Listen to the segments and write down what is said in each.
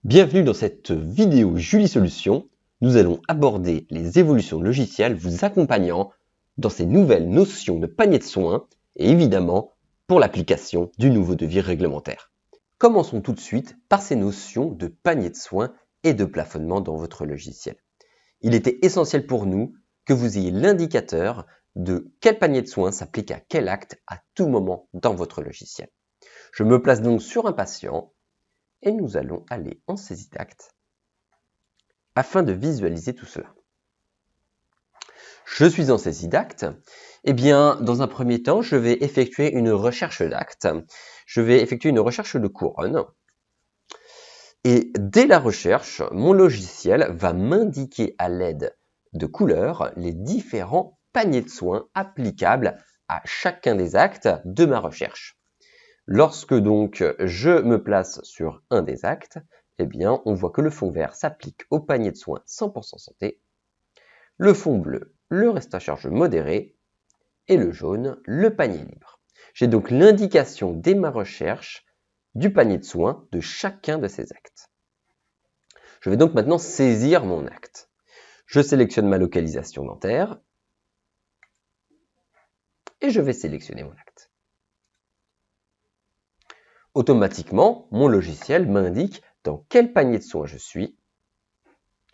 Bienvenue dans cette vidéo Julie Solutions. Nous allons aborder les évolutions logicielles vous accompagnant dans ces nouvelles notions de panier de soins et évidemment pour l'application du nouveau devis réglementaire. Commençons tout de suite par ces notions de panier de soins et de plafonnement dans votre logiciel. Il était essentiel pour nous que vous ayez l'indicateur de quel panier de soins s'applique à quel acte à tout moment dans votre logiciel. Je me place donc sur un patient et nous allons aller en saisie d'acte afin de visualiser tout cela. Je suis en saisie d'acte. Eh bien, dans un premier temps, je vais effectuer une recherche d'acte. Je vais effectuer une recherche de couronne. Et dès la recherche, mon logiciel va m'indiquer à l'aide de couleurs les différents paniers de soins applicables à chacun des actes de ma recherche. Lorsque donc je me place sur un des actes, eh bien, on voit que le fond vert s'applique au panier de soins 100% santé, le fond bleu, le reste à charge modéré, et le jaune, le panier libre. J'ai donc l'indication dès ma recherche du panier de soins de chacun de ces actes. Je vais donc maintenant saisir mon acte. Je sélectionne ma localisation dentaire et je vais sélectionner mon acte. Automatiquement, mon logiciel m'indique dans quel panier de soins je suis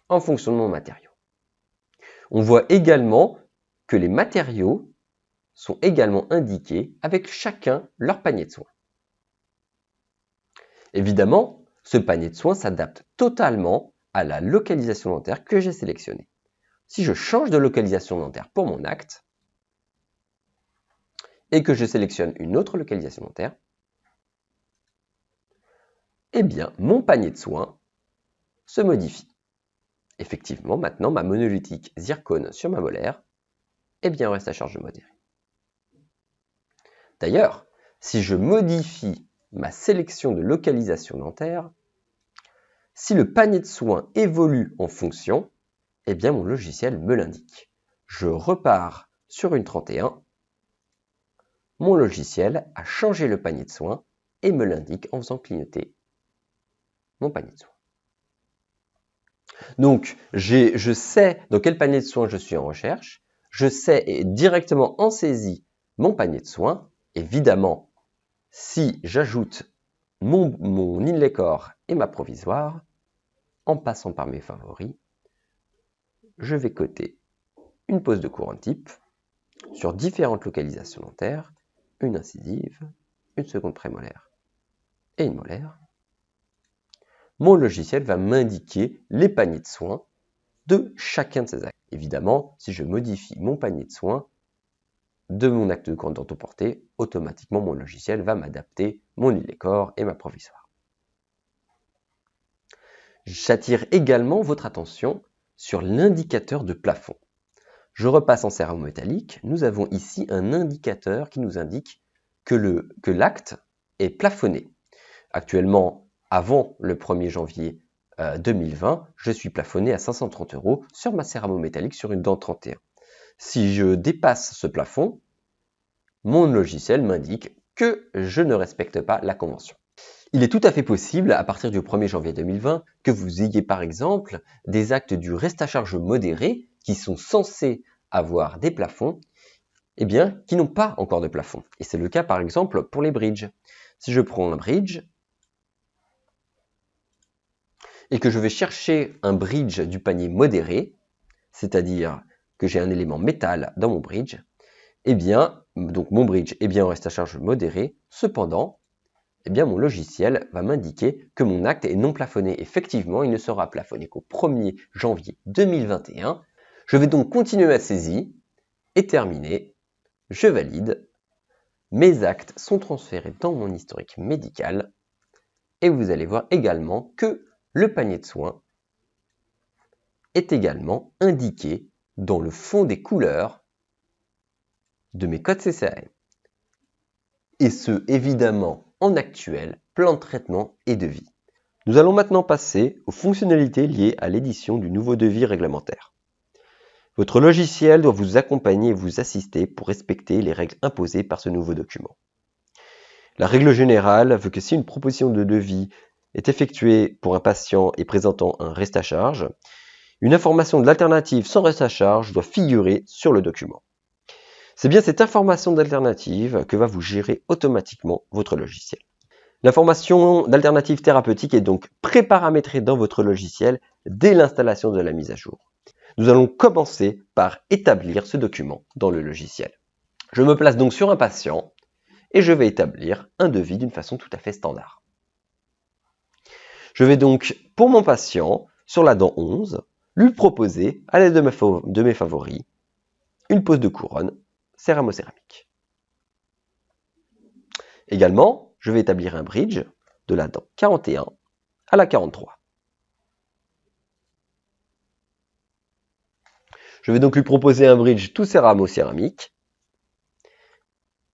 en fonction de mon matériau. On voit également que les matériaux sont également indiqués avec chacun leur panier de soins. Évidemment, ce panier de soins s'adapte totalement à la localisation dentaire que j'ai sélectionnée. Si je change de localisation dentaire pour mon acte et que je sélectionne une autre localisation dentaire, eh bien, mon panier de soins se modifie. Effectivement, maintenant, ma monolithique zircone sur ma molaire, eh bien, reste à charge modérée. D'ailleurs, si je modifie ma sélection de localisation dentaire, si le panier de soins évolue en fonction, eh bien, mon logiciel me l'indique. Je repars sur une 31, mon logiciel a changé le panier de soins et me l'indique en faisant clignoter mon panier de soins. Donc, je sais dans quel panier de soins je suis en recherche, je sais directement en saisie mon panier de soins. Évidemment, si j'ajoute mon inlay-corps et ma provisoire, en passant par mes favoris, je vais coter une pose de couronne type sur différentes localisations dentaires, une incisive, une seconde prémolaire et une molaire. Mon logiciel va m'indiquer les paniers de soins de chacun de ces actes. Évidemment, si je modifie mon panier de soins de mon acte de couronne dentoportée, automatiquement mon logiciel va m'adapter mon inlay-corps et ma provisoire. J'attire également votre attention sur l'indicateur de plafond. Je repasse en céramo-métallique. Nous avons ici un indicateur qui nous indique que l'acte est plafonné. Actuellement, avant le 1er janvier 2020, je suis plafonné à 530 € sur ma céramo-métallique sur une dent 31. Si je dépasse ce plafond, mon logiciel m'indique que je ne respecte pas la convention. Il est tout à fait possible, à partir du 1er janvier 2020, que vous ayez par exemple des actes du reste à charge modéré qui sont censés avoir des plafonds, eh bien, qui n'ont pas encore de plafond. Et c'est le cas par exemple pour les bridges. Si je prends un bridge et que je vais chercher un bridge du panier modéré, c'est-à-dire que j'ai un élément métal dans mon bridge, eh bien, donc mon bridge est bien en reste à charge modéré, cependant, eh bien, mon logiciel va m'indiquer que mon acte est non plafonné. Effectivement, il ne sera plafonné qu'au 1er janvier 2021. Je vais donc continuer ma saisie et terminer. Je valide. Mes actes sont transférés dans mon historique médical. Et vous allez voir également que le panier de soins est également indiqué dans le fond des couleurs de mes codes CCAM. Et ce, évidemment, en actuel, plan de traitement et devis. Nous allons maintenant passer aux fonctionnalités liées à l'édition du nouveau devis réglementaire. Votre logiciel doit vous accompagner et vous assister pour respecter les règles imposées par ce nouveau document. La règle générale veut que si une proposition de devis est effectué pour un patient et présentant un reste à charge, une information de l'alternative sans reste à charge doit figurer sur le document. C'est bien cette information d'alternative que va vous gérer automatiquement votre logiciel. L'information d'alternative thérapeutique est donc préparamétrée dans votre logiciel dès l'installation de la mise à jour. Nous allons commencer par établir ce document dans le logiciel. Je me place donc sur un patient et je vais établir un devis d'une façon tout à fait standard. Je vais donc, pour mon patient, sur la dent 11, lui proposer, à l'aide de mes favoris, une pose de couronne céramo-céramique. Également, je vais établir un bridge de la dent 41 à la 43. Je vais donc lui proposer un bridge tout céramo-céramique,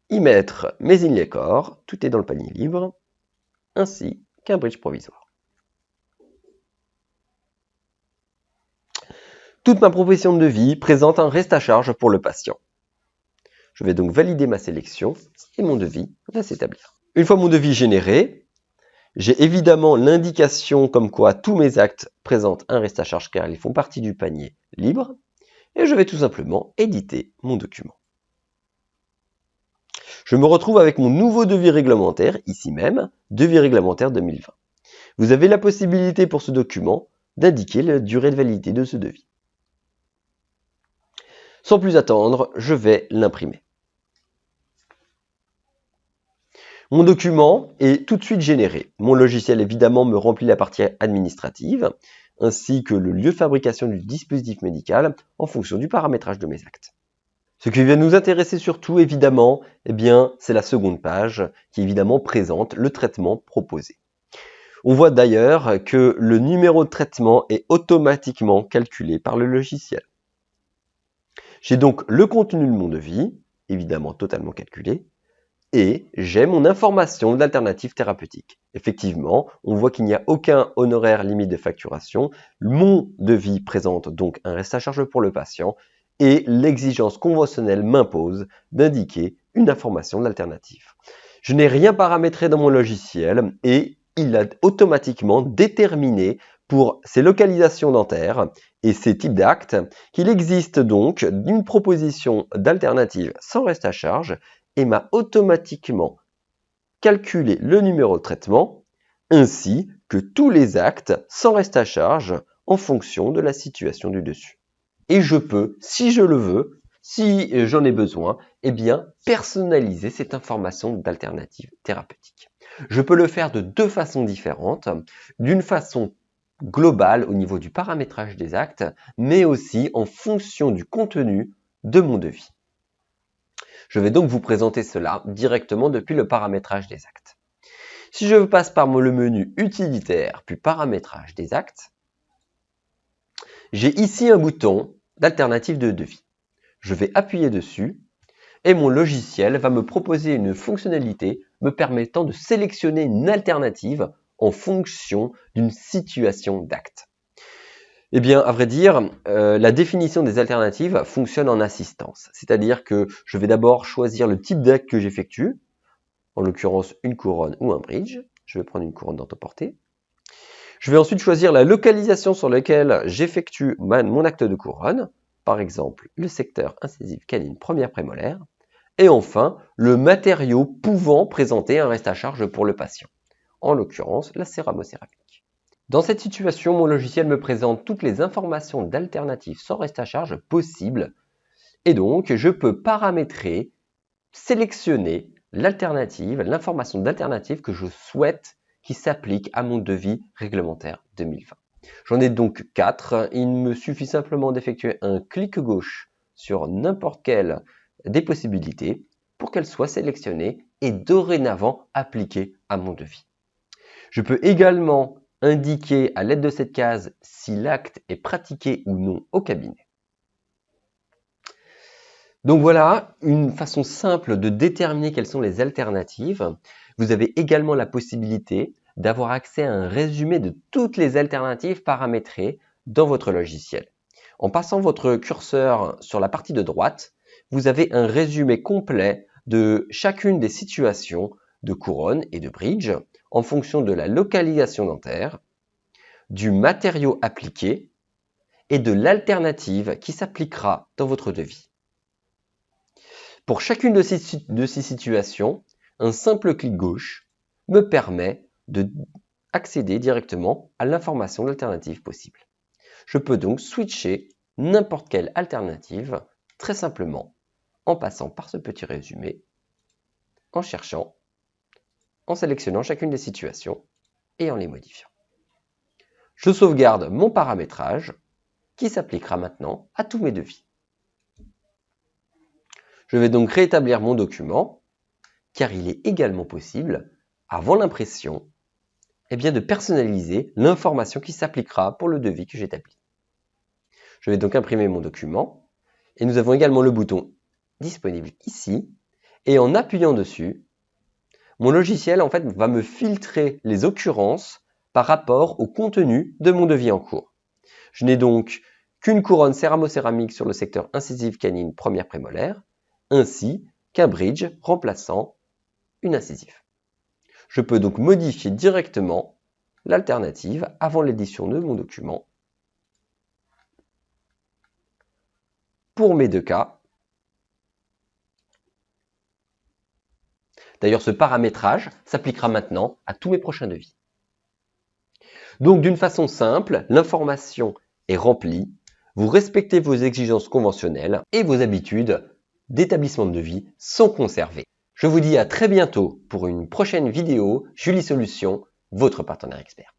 y mettre mes inlay corps, tout est dans le panier libre, ainsi qu'un bridge provisoire. Toute ma proposition de devis présente un reste à charge pour le patient. Je vais donc valider ma sélection et mon devis va s'établir. Une fois mon devis généré, j'ai évidemment l'indication comme quoi tous mes actes présentent un reste à charge car ils font partie du panier libre et je vais tout simplement éditer mon document. Je me retrouve avec mon nouveau devis réglementaire, ici même, devis réglementaire 2020. Vous avez la possibilité pour ce document d'indiquer la durée de validité de ce devis. Sans plus attendre, je vais l'imprimer. Mon document est tout de suite généré. Mon logiciel évidemment me remplit la partie administrative, ainsi que le lieu de fabrication du dispositif médical en fonction du paramétrage de mes actes. Ce qui va nous intéresser surtout, évidemment, c'est la seconde page qui évidemment présente le traitement proposé. On voit d'ailleurs que le numéro de traitement est automatiquement calculé par le logiciel. J'ai donc le contenu de mon devis, évidemment totalement calculé, et j'ai mon information d'alternative thérapeutique. Effectivement, on voit qu'il n'y a aucun honoraire limite de facturation. Mon devis présente donc un reste à charge pour le patient et l'exigence conventionnelle m'impose d'indiquer une information d'alternative. Je n'ai rien paramétré dans mon logiciel et il a automatiquement déterminé pour ces localisations dentaires et ces types d'actes qu'il existe donc une proposition d'alternative sans reste à charge et m'a automatiquement calculé le numéro de traitement ainsi que tous les actes sans reste à charge en fonction de la situation du dessus. Et je peux, si je le veux, si j'en ai besoin, personnaliser cette information d'alternative thérapeutique. Je peux le faire de deux façons différentes, d'une façon globale au niveau du paramétrage des actes, mais aussi en fonction du contenu de mon devis. Je vais donc vous présenter cela directement depuis le paramétrage des actes. Si je passe par le menu utilitaire puis paramétrage des actes, j'ai ici un bouton d'alternative de devis. Je vais appuyer dessus et mon logiciel va me proposer une fonctionnalité me permettant de sélectionner une alternative en fonction d'une situation d'acte. À vrai dire, la définition des alternatives fonctionne en assistance. C'est-à-dire que je vais d'abord choisir le type d'acte que j'effectue, en l'occurrence une couronne ou un bridge. Je vais prendre une couronne dentoportée. Je vais ensuite choisir la localisation sur laquelle j'effectue mon acte de couronne, par exemple le secteur incisive canine première prémolaire. Et enfin, le matériau pouvant présenter un reste à charge pour le patient, en l'occurrence la céramo-céramique. Dans cette situation, mon logiciel me présente toutes les informations d'alternatives sans reste à charge possibles et donc je peux paramétrer, sélectionner l'alternative, l'information d'alternative que je souhaite qui s'applique à mon devis réglementaire 2020. J'en ai donc 4. Il me suffit simplement d'effectuer un clic gauche sur n'importe quelle des possibilités pour qu'elle soit sélectionnée et dorénavant appliquée à mon devis. Je peux également indiquer à l'aide de cette case si l'acte est pratiqué ou non au cabinet. Donc voilà une façon simple de déterminer quelles sont les alternatives. Vous avez également la possibilité d'avoir accès à un résumé de toutes les alternatives paramétrées dans votre logiciel. En passant votre curseur sur la partie de droite, vous avez un résumé complet de chacune des situations de couronne et de bridge en fonction de la localisation dentaire, du matériau appliqué et de l'alternative qui s'appliquera dans votre devis. Pour chacune de ces situations, un simple clic gauche me permet d'accéder directement à l'information d'alternative possible. Je peux donc switcher n'importe quelle alternative très simplement en passant par ce petit résumé, en cherchant, en sélectionnant chacune des situations et en les modifiant. Je sauvegarde mon paramétrage qui s'appliquera maintenant à tous mes devis. Je vais donc rétablir mon document car il est également possible, avant l'impression, de personnaliser l'information qui s'appliquera pour le devis que j'établis. Je vais donc imprimer mon document et nous avons également le bouton disponible ici et en appuyant dessus, mon logiciel va me filtrer les occurrences par rapport au contenu de mon devis en cours. Je n'ai donc qu'une couronne céramo-céramique sur le secteur incisive canine première prémolaire, ainsi qu'un bridge remplaçant une incisive. Je peux donc modifier directement l'alternative avant l'édition de mon document. Pour mes deux cas. D'ailleurs, ce paramétrage s'appliquera maintenant à tous mes prochains devis. Donc, d'une façon simple, l'information est remplie, vous respectez vos exigences conventionnelles et vos habitudes d'établissement de devis sont conservées. Je vous dis à très bientôt pour une prochaine vidéo Julie Solutions, votre partenaire expert.